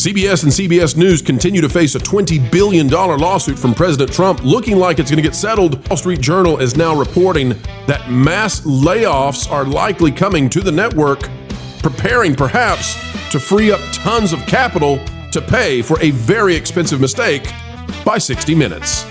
CBS and CBS News continue to face a $20 billion lawsuit from President Trump, looking like it's going to get settled. Wall Street Journal is now reporting that mass layoffs are likely coming to the network, preparing perhaps to free up tons of capital to pay for a very expensive mistake by 60 Minutes.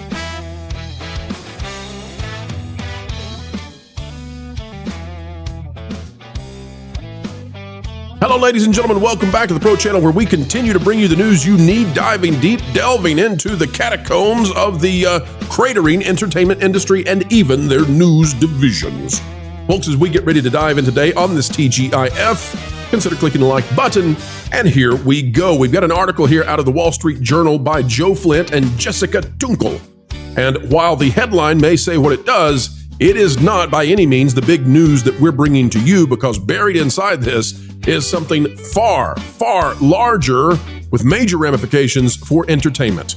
Hello, ladies and gentlemen. Welcome back to the Pro Channel, where we continue to bring you the news you need, diving deep, delving into the catacombs of the cratering entertainment industry and even their news divisions. Folks, as we get ready to dive in today on this TGIF, consider clicking the like button, and here we go. We've got an article here out of the Wall Street Journal by Joe Flint and Jessica Tunkel. And while the headline may say what it does, it is not by any means the big news that we're bringing to you, because buried inside this is something far, far larger with major ramifications for entertainment.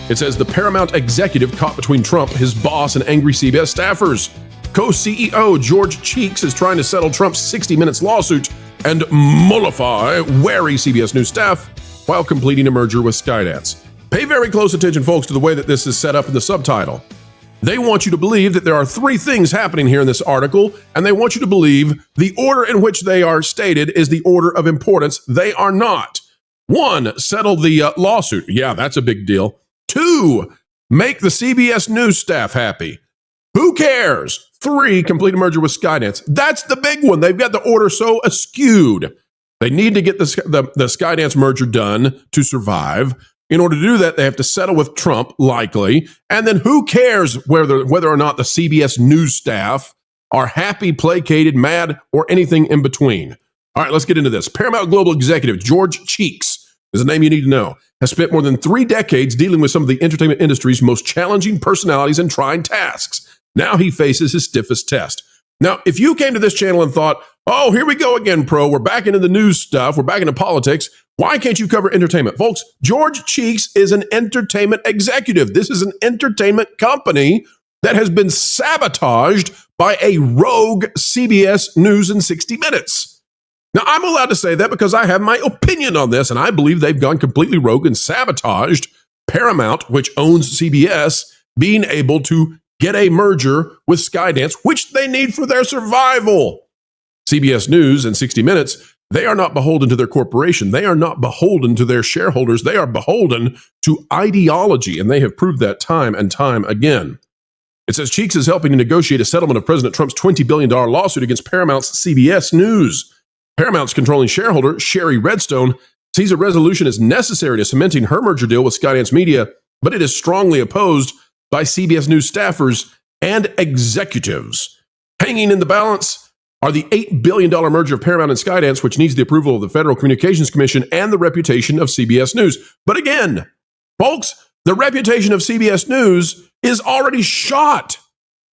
It says the Paramount executive caught between Trump, his boss, and angry CBS staffers. Co-CEO George Cheeks is trying to settle Trump's 60 Minutes lawsuit and mollify wary CBS News staff while completing a merger with Skydance. Pay very close attention, folks, to the way that this is set up in the subtitle. They want you to believe that there are three things happening here in this article, and they want you to believe the order in which they are stated is the order of importance. They are not. 1, settle the lawsuit. Yeah, that's a big deal. 2, make the CBS News staff happy. Who cares? 3, complete a merger with Skydance. That's the big one. They've got the order so askewed. They need to get the Skydance merger done to survive. In order to do that, they have to settle with Trump, likely. And then who cares whether or not the CBS News staff are happy, placated, mad, or anything in between. All right, let's get into this. Paramount Global Executive George Cheeks is a name you need to know. Has spent more than 3 decades dealing with some of the entertainment industry's most challenging personalities and trying tasks. Now he faces his stiffest test. Now, if you came to this channel and thought, oh, here we go again, Pro, we're back into the news stuff, we're back into politics, why can't you cover entertainment? Folks, George Cheeks is an entertainment executive. This is an entertainment company that has been sabotaged by a rogue CBS News and 60 Minutes. Now, I'm allowed to say that because I have my opinion on this, and I believe they've gone completely rogue and sabotaged Paramount, which owns CBS, being able to get a merger with Skydance, which they need for their survival. CBS News and 60 Minutes, they are not beholden to their corporation. They are not beholden to their shareholders. They are beholden to ideology, and they have proved that time and time again. It says Cheeks is helping to negotiate a settlement of President Trump's $20 billion lawsuit against Paramount's CBS News. Paramount's controlling shareholder, Sherry Redstone, sees a resolution as necessary to cementing her merger deal with Skydance Media, but it is strongly opposed by CBS News staffers and executives. Hanging in the balance are the $8 billion merger of Paramount and Skydance, which needs the approval of the Federal Communications Commission and the reputation of CBS News. But again, folks, the reputation of CBS News is already shot.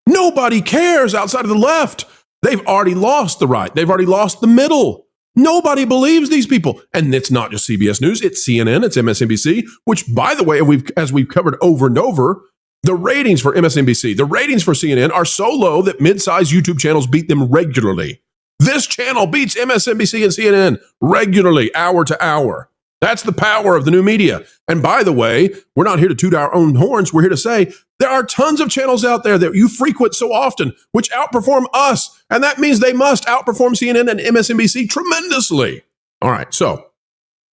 Nobody cares outside of the left. They've already lost the right. They've already lost the middle. Nobody believes these people. And it's not just CBS News. It's CNN. It's MSNBC, which, by the way, as we've covered over and over, the ratings for MSNBC, the ratings for CNN are so low that mid-sized YouTube channels beat them regularly. This channel beats MSNBC and CNN regularly, hour to hour. That's the power of the new media. And by the way, we're not here to toot our own horns. We're here to say there are tons of channels out there that you frequent so often, which outperform us. And that means they must outperform CNN and MSNBC tremendously. All right, so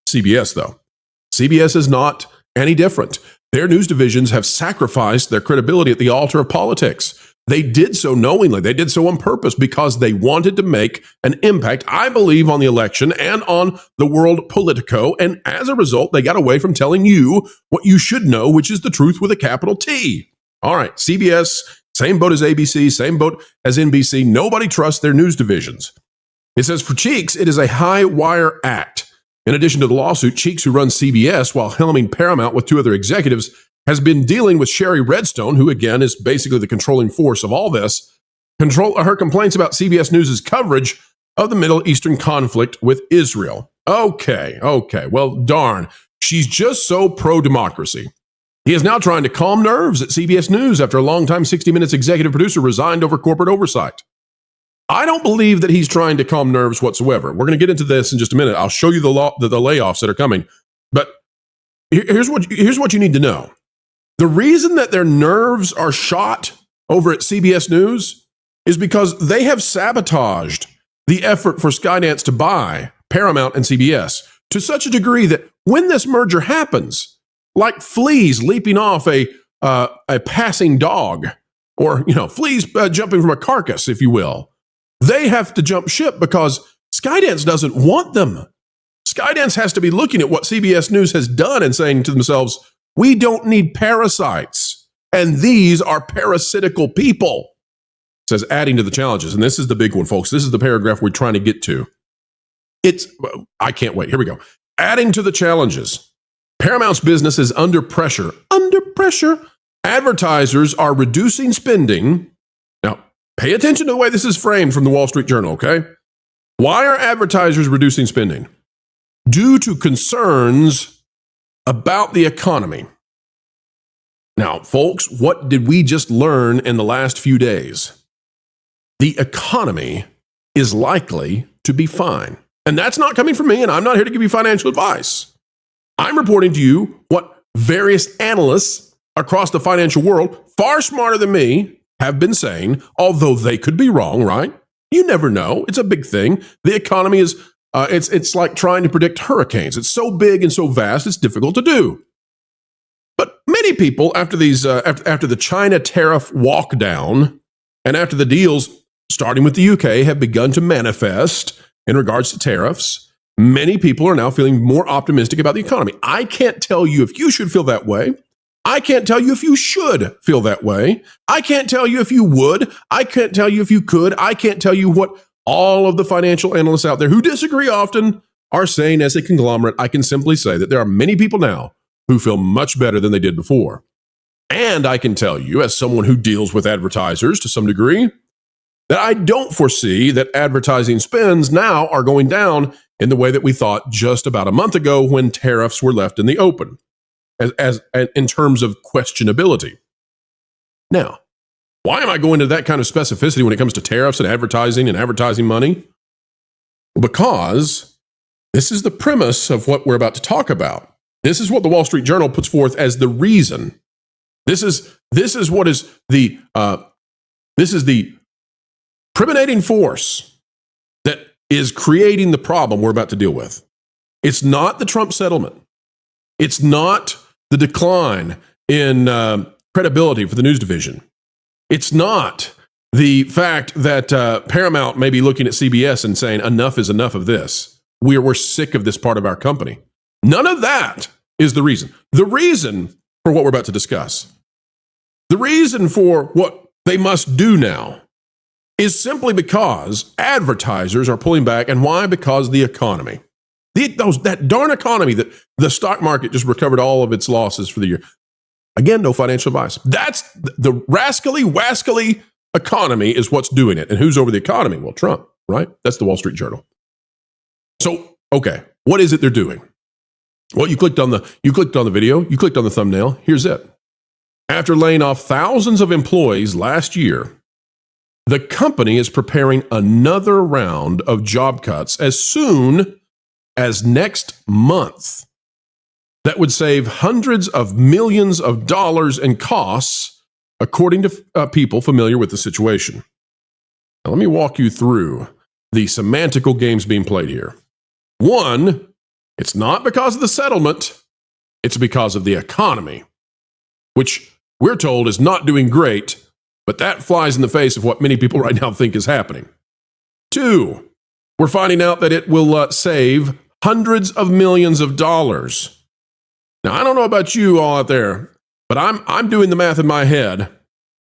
CBS, though. CBS is not any different. Their news divisions have sacrificed their credibility at the altar of politics. They did so knowingly. They did so on purpose because they wanted to make an impact, I believe, on the election and on the world politico. And as a result, they got away from telling you what you should know, which is the truth with a capital T. All right, CBS, same boat as ABC, same boat as NBC. Nobody trusts their news divisions. It says for Cheeks, it is a high wire act. In addition to the lawsuit, Cheeks, who runs CBS while helming Paramount with 2 other executives, has been dealing with Sherry Redstone, who again is basically the controlling force of all this. Her complaints about CBS News' coverage of the Middle Eastern conflict with Israel. Okay, well, darn. She's just so pro-democracy. He is now trying to calm nerves at CBS News after a longtime 60 Minutes executive producer resigned over corporate oversight. I don't believe that he's trying to calm nerves whatsoever. We're going to get into this in just a minute. I'll show you the layoffs that are coming. But here's what you need to know. The reason that their nerves are shot over at CBS News is because they have sabotaged the effort for Skydance to buy Paramount and CBS to such a degree that when this merger happens, like fleas leaping off a passing dog, or fleas jumping from a carcass, if you will, they have to jump ship because Skydance doesn't want them. Skydance has to be looking at what CBS News has done and saying to themselves, we don't need parasites, and these are parasitical people. It says adding to the challenges, and this is the big one, folks. This is the paragraph we're trying to get to. I can't wait. Here we go. Adding to the challenges. Paramount's business is under pressure. Under pressure. Advertisers are reducing spending. Now, pay attention to the way this is framed from the Wall Street Journal, okay? Why are advertisers reducing spending? Due to concerns about the economy. Now, folks, what did we just learn in the last few days? The economy is likely to be fine. And that's not coming from me, and I'm not here to give you financial advice. I'm reporting to you what various analysts across the financial world, far smarter than me, have been saying, although they could be wrong, right? You never know. It's a big thing. The economy is, it's like trying to predict hurricanes. It's so big and so vast, it's difficult to do. But many people, after after the China tariff walk down, and after the deals, starting with the UK, have begun to manifest in regards to tariffs, many people are now feeling more optimistic about the economy. I can't tell you if you should feel that way. I can't tell you if you should feel that way. I can't tell you if you would. I can't tell you if you could. I can't tell you what all of the financial analysts out there who disagree often are saying as a conglomerate. I can simply say that there are many people now who feel much better than they did before. And I can tell you, as someone who deals with advertisers to some degree, that I don't foresee that advertising spends now are going down in the way that we thought just about a month ago when tariffs were left in the open, as in terms of questionability. Now, why am I going to that kind of specificity when it comes to tariffs and advertising money? Because this is the premise of what we're about to talk about. This is what the Wall Street Journal puts forth as the reason. This is the predominating force that is creating the problem we're about to deal with. It's not the Trump settlement. It's not the decline in credibility for the news division. It's not the fact that Paramount may be looking at CBS and saying, enough is enough of this. We're sick of this part of our company. None of that is the reason. The reason for what we're about to discuss, the reason for what they must do now, is simply because advertisers are pulling back. And why? Because the economy. That darn economy that the stock market just recovered all of its losses for the year. Again, no financial advice. That's the rascally, wascally economy is what's doing it. And who's over the economy? Well, Trump, right? That's the Wall Street Journal. So, okay, what is it they're doing? Well, you clicked on the video, you clicked on the thumbnail. Here's it. After laying off thousands of employees last year, the company is preparing another round of job cuts as soon as next month. That would save hundreds of millions of dollars in costs, according to people familiar with the situation. Now, let me walk you through the semantical games being played here. One, it's not because of the settlement, it's because of the economy, which we're told is not doing great, but that flies in the face of what many people right now think is happening. Two, we're finding out that it will save hundreds of millions of dollars. Now, I don't know about you all out there, but I'm doing the math in my head,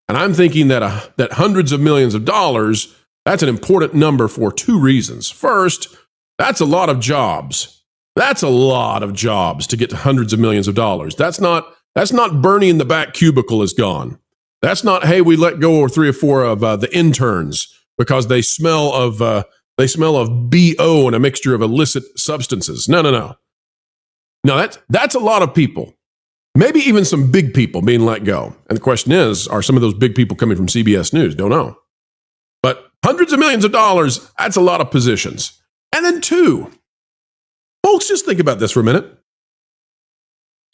and I'm thinking that that hundreds of millions of dollars, that's an important number for two reasons. First, that's a lot of jobs. That's a lot of jobs to get to hundreds of millions of dollars. That's not Bernie in the back cubicle is gone. That's not, hey, we let go of 3 or 4 of the interns because they smell of BO and a mixture of illicit substances. No. No, that's a lot of people. Maybe even some big people being let go. And the question is, are some of those big people coming from CBS News? Don't know. But hundreds of millions of dollars, that's a lot of positions. And then two, folks, just think about this for a minute.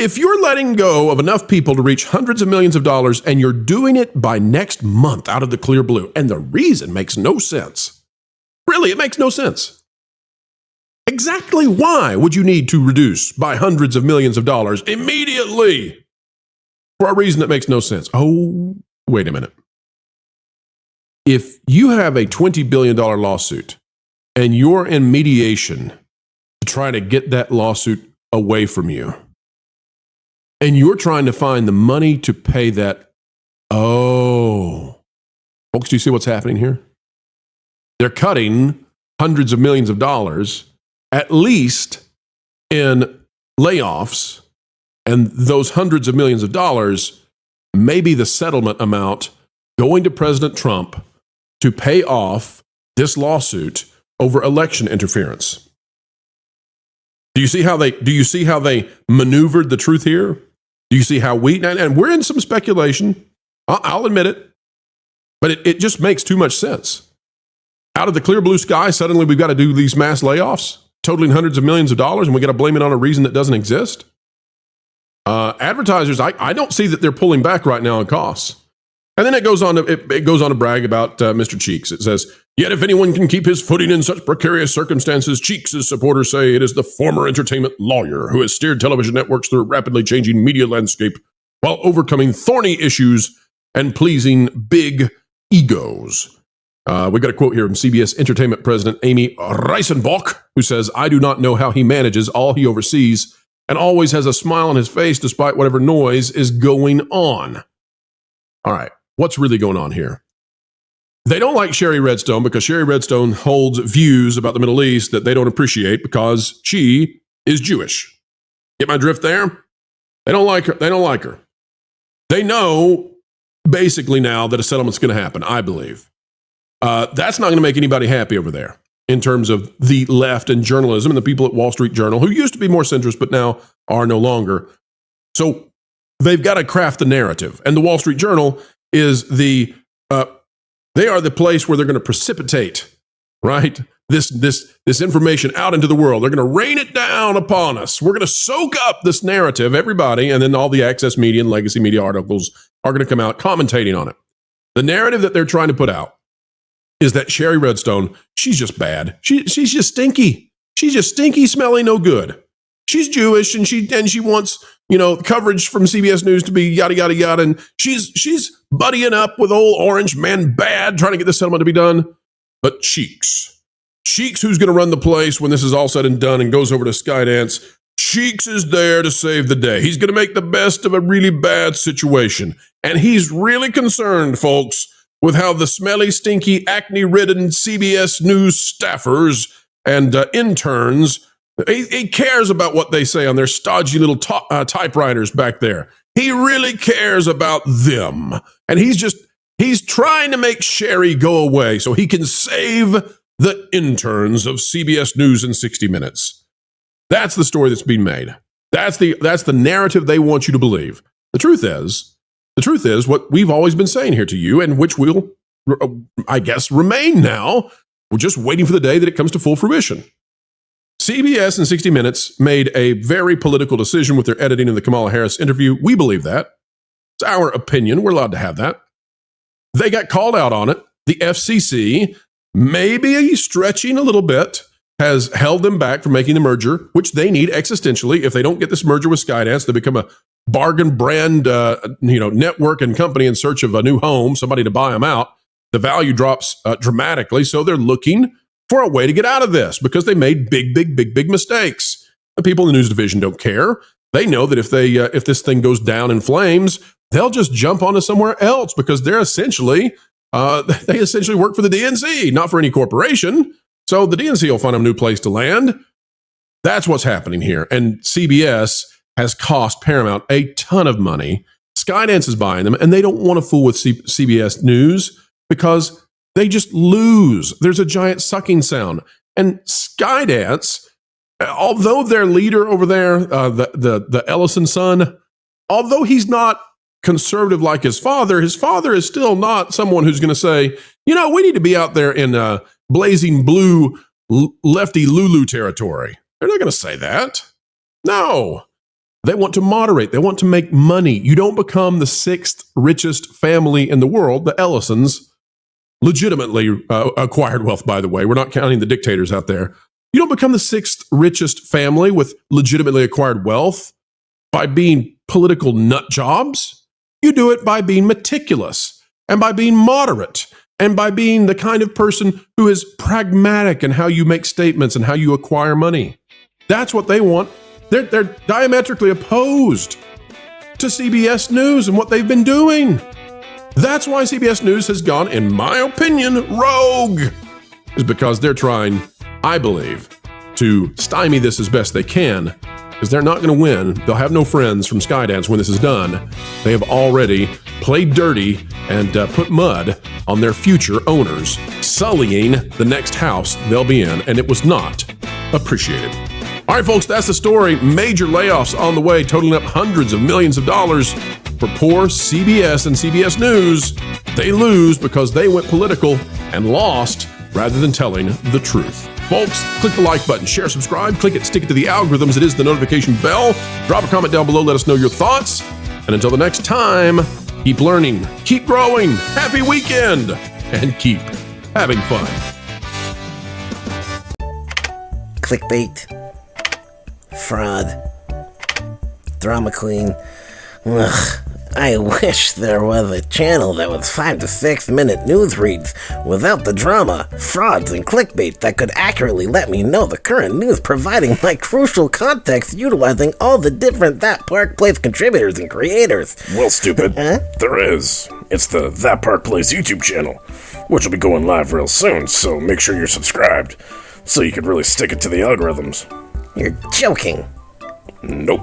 If you're letting go of enough people to reach hundreds of millions of dollars and you're doing it by next month out of the clear blue, and the reason makes no sense. Really, it makes no sense. Exactly why would you need to reduce by hundreds of millions of dollars immediately for a reason that makes no sense? Oh, wait a minute. If you have a $20 billion lawsuit and you're in mediation to try to get that lawsuit away from you, and you're trying to find the money to pay that, folks, do you see what's happening here? They're cutting hundreds of millions of dollars, at least in layoffs, and those hundreds of millions of dollars may be the settlement amount going to President Trump to pay off this lawsuit over election interference. Do you see how they maneuvered the truth here? Do you see how and we're in some speculation, I'll admit it, but it just makes too much sense. Out of the clear blue sky, suddenly we've got to do these mass layoffs, totaling hundreds of millions of dollars, and we got to blame it on a reason that doesn't exist. Advertisers, I don't see that they're pulling back right now on costs. And then it goes on to brag about Mr. Cheeks. It says, yet if anyone can keep his footing in such precarious circumstances, Cheeks' supporters say it is the former entertainment lawyer who has steered television networks through a rapidly changing media landscape while overcoming thorny issues and pleasing big egos. We got a quote here from CBS Entertainment President Amy Reisenbach, who says, I do not know how he manages all he oversees and always has a smile on his face despite whatever noise is going on. All right. What's really going on here? They don't like Sherry Redstone because Sherry Redstone holds views about the Middle East that they don't appreciate because she is Jewish. Get my drift there? They don't like her. They don't like her. They know basically now that a settlement's going to happen, I believe. That's not going to make anybody happy over there in terms of the left and journalism and the people at Wall Street Journal who used to be more centrist but now are no longer. So they've got to craft the narrative. And the Wall Street Journal is they are the place where they're going to precipitate, right? This information out into the world. They're going to rain it down upon us. We're going to soak up this narrative, everybody, and then all the access media and legacy media articles are going to come out commentating on it. The narrative that they're trying to put out is that Sherry Redstone, she's just bad. She's just stinky. She's just stinky, smelly, no good. She's Jewish and she wants, coverage from CBS News to be yada, yada, yada. And she's buddying up with old Orange Man Bad, trying to get this settlement to be done. But Cheeks, who's going to run the place when this is all said and done and goes over to Skydance, Cheeks is there to save the day. He's going to make the best of a really bad situation. And he's really concerned, folks, with how the smelly, stinky, acne-ridden CBS News staffers and interns, he cares about what they say on their stodgy little typewriters back there. He really cares about them. And he's trying to make Sherry go away so he can save the interns of CBS News in 60 Minutes. That's the story that's being made. That's the narrative they want you to believe. The truth is what we've always been saying here to you, and which will, I guess, remain now. We're just waiting for the day that it comes to full fruition. CBS and 60 Minutes made a very political decision with their editing of the Kamala Harris interview. We believe that. It's our opinion. We're allowed to have that. They got called out on it. The FCC, maybe stretching a little bit, has held them back from making the merger, which they need existentially. If they don't get this merger with Skydance, they become a bargain brand network and company in search of a new home, somebody to buy them out. The value drops dramatically, so they're looking for a way to get out of this because they made big mistakes. The people in the news division don't care. They know that if this thing goes down in flames, they'll just jump onto somewhere else because they essentially work for the DNC, not for any corporation. So the DNC will find a new place to land. That's what's happening here. And CBS has cost Paramount a ton of money. Skydance is buying them, and they don't want to fool with CBS News because they just lose. There's a giant sucking sound. And Skydance, although their leader over there, the Ellison son, although he's not conservative like his father is still not someone who's going to say, we need to be out there in blazing blue lefty Lulu territory. They're not going to say that. No. They want to moderate. They want to make money. You don't become the sixth richest family in the world. The Ellisons legitimately acquired wealth, by the way. We're not counting the dictators out there. You don't become the sixth richest family with legitimately acquired wealth by being political nut jobs. You do it by being meticulous and by being moderate and by being the kind of person who is pragmatic in how you make statements and how you acquire money. That's what they want. They're diametrically opposed to CBS News and what they've been doing. That's why CBS News has gone, in my opinion, rogue. Is because they're trying, I believe, to stymie this as best they can, because they're not going to win. They'll have no friends from Skydance when this is done. They have already played dirty and put mud on their future owners, sullying the next house they'll be in, and it was not appreciated. All right, folks, that's the story. Major layoffs on the way, totaling up hundreds of millions of dollars for poor CBS and CBS News. They lose because they went political and lost rather than telling the truth. Folks, click the like button, share, subscribe, click it, stick it to the algorithms. It is the notification bell. Drop a comment down below. Let us know your thoughts. And until the next time, keep learning, keep growing, happy weekend, and keep having fun. Clickbait. Fraud. Drama queen. Ugh. I wish there was a channel that was 5 to 6 minute news reads without the drama, frauds, and clickbait that could accurately let me know the current news, providing my crucial context utilizing all the different That Park Place contributors and creators. Well, stupid. There is. It's the That Park Place YouTube channel, which will be going live real soon, so make sure you're subscribed so you can really stick it to the algorithms. You're joking. Nope.